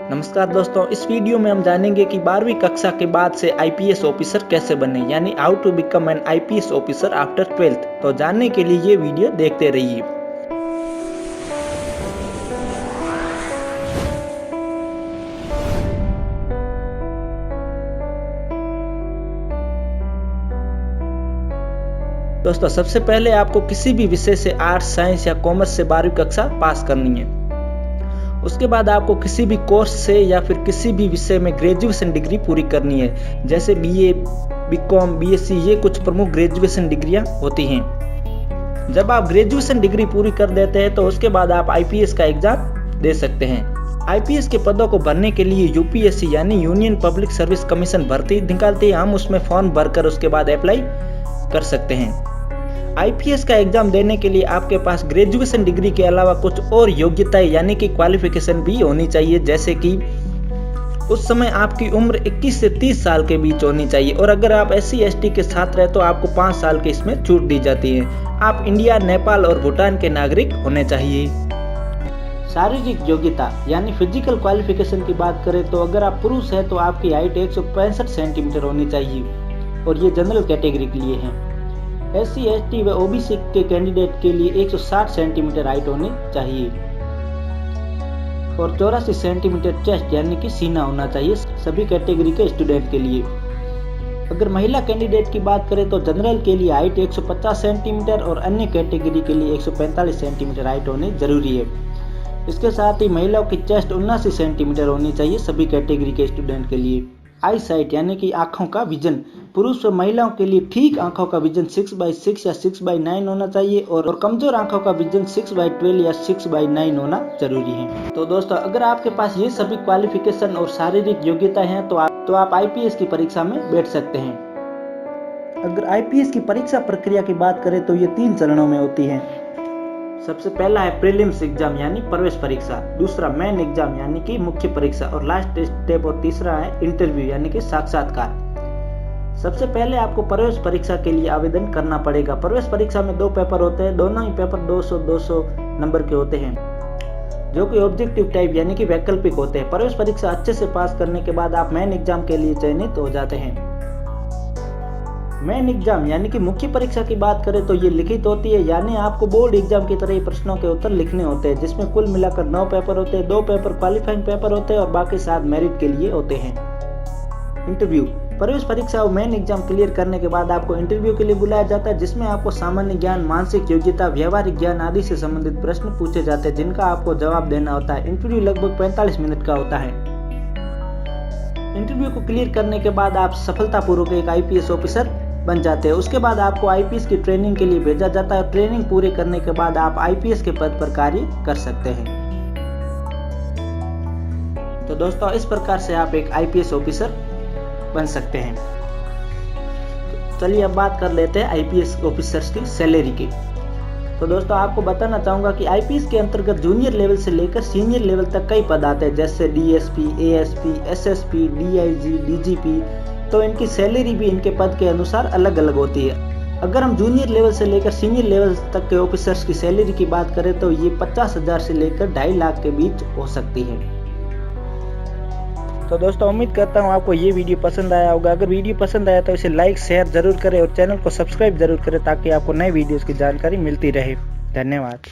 नमस्कार दोस्तों, इस वीडियो में हम जानेंगे कि 12वीं कक्षा के बाद से आईपीएस ऑफिसर कैसे बने, यानी how to become an IPS officer after 12th। तो जानने के लिए ये वीडियो देखते रहिए। दोस्तों, सबसे पहले आपको किसी भी विषय से आर्ट्स, साइंस या कॉमर्स से 12वीं कक्षा पास करनी है। उसके बाद आपको किसी भी कोर्स से या फिर किसी भी विषय में ग्रेजुएशन डिग्री पूरी करनी है, जैसे बीए, बीकॉम, बीएससी, ये कुछ प्रमुख ग्रेजुएशन डिग्रियां होती हैं। जब आप ग्रेजुएशन डिग्री पूरी कर देते हैं तो उसके बाद आप आईपीएस का एग्जाम दे सकते हैं। आईपीएस के पदों को भरने के लिए यूपीएससी यानी यूनियन पब्लिक सर्विस कमीशन भर्ती निकालती है। हम उसमें फॉर्म भरकर उसके बाद अप्लाई कर सकते हैं। आईपीएस का एग्जाम देने के लिए आपके पास ग्रेजुएशन डिग्री के अलावा कुछ और योग्यताएं यानी कि क्वालिफिकेशन भी होनी चाहिए, जैसे कि उस समय आपकी उम्र 21 से 30 साल के बीच होनी चाहिए, और अगर आप SC ST के छात्र हैं तो आपको 5 साल की इसमें छूट दी जाती है। आप इंडिया, नेपाल और भूटान के नागरिक होने चाहिए। शारीरिक योग्यता यानी फिजिकल क्वालिफिकेशन की बात करें तो अगर आप पुरुष हैं तो आपकी हाइट 165 सेंटीमीटर होनी चाहिए, और ये जनरल कैटेगरी के लिए है। SC ST व OBC के कैंडिडेट के लिए 160 सेंटीमीटर हाइट होनी चाहिए और 84 सेंटीमीटर चेस्ट यानी कि सीना होना चाहिए सभी कैटेगरी के स्टूडेंट के लिए। अगर महिला कैंडिडेट की बात करें तो जनरल के लिए हाइट 150 सेंटीमीटर और अन्य कैटेगरी के लिए 145 सेंटीमीटर हाइट होनी जरूरी है। इसके साथ ही महिलाओं की चेस्ट 79 सेंटीमीटर होनी चाहिए सभी कैटेगरी के स्टूडेंट के लिए। आई साइट यानी कि आंखों का विजन, पुरुष और महिलाओं के लिए ठीक आंखों का विजन 6/6 या 6/9 होना चाहिए, और कमजोर आंखों का विजन 6/12 या 6/9 होना जरूरी है। तो दोस्तों, अगर आपके पास ये सभी क्वालिफिकेशन और शारीरिक योग्यता हैं तो आप आईपीएस की परीक्षा में बैठ सकते हैं। अगर आईपीएस की परीक्षा प्रक्रिया की बात करें तो ये 3 चरणों में होती है। सबसे पहला है प्रीलिम्स एग्जाम यानी प्रवेश परीक्षा, दूसरा मेन एग्जाम यानी कि मुख्य परीक्षा, और लास्ट स्टेप और तीसरा है इंटरव्यू यानी कि साक्षात्कार। सबसे पहले आपको प्रवेश परीक्षा के लिए आवेदन करना पड़ेगा। प्रवेश परीक्षा में 2 पेपर होते हैं, दोनों ही पेपर 200 नंबर के होते हैं, जो कि ऑब्जेक्टिव टाइप यानी कि वैकल्पिक होते हैं। प्रवेश परीक्षा अच्छे से पास करने के बाद आप मेन एग्जाम के लिए चयनित हो जाते हैं। मेन एग्जाम यानी कि मुख्य परीक्षा की बात करें तो ये लिखित होती है, यानी आपको बोर्ड एग्जाम की तरह ही प्रश्नों के उत्तर लिखने होते हैं, जिसमें कुल मिलाकर 9 पेपर होते हैं। 2 पेपर क्वालिफाइंग पेपर होते हैं और बाकी 7 मेरिट के लिए होते हैं। इंटरव्यू, प्रवेश परीक्षा और मेन एग्जाम क्लियर करने के बाद आपको इंटरव्यू के लिए बुलाया जाता है, जिसमें आपको सामान्य ज्ञान, मानसिक योग्यता, व्यवहारिक ज्ञान आदि से संबंधित प्रश्न पूछे जाते हैं, जिनका आपको जवाब देना होता है। इंटरव्यू लगभग 45 मिनट का होता है। इंटरव्यू को क्लियर करने के बाद आप सफलतापूर्वक एक आईपीएस ऑफिसर बन जाते हैं। उसके बाद आपको आईपीएस की ट्रेनिंग के लिए भेजा जाता है। ट्रेनिंग पूरी करने के बाद आप आईपीएस के पद पर कार्य कर सकते हैं। तो दोस्तों, इस प्रकार से आप एक आईपीएस ऑफिसर बन सकते हैं। तो चलिए अब बात कर लेते हैं आईपीएस ऑफिसर्स की सैलरी की। तो दोस्तों, आपको बताना चाहूंगा कि आईपीएस के अंतर्गत जूनियर लेवल से लेकर सीनियर लेवल तक कई पद आते हैं, जैसे DSP, ASP, SSP, DIG, DGP. तो इनकी सैलरी भी इनके पद के अनुसार अलग अलग होती है। अगर हम जूनियर लेवल से लेकर सीनियर लेवल तक के ऑफिसर्स की सैलरी की बात करें तो ये 50,000 से लेकर 2.5 लाख के बीच हो सकती है। तो दोस्तों, उम्मीद करता हूँ आपको ये वीडियो पसंद आया होगा। अगर वीडियो पसंद आया तो इसे लाइक, शेयर जरूर करें और चैनल को सब्सक्राइब जरूर करें, ताकि आपको नए वीडियोस की जानकारी मिलती रहे। धन्यवाद।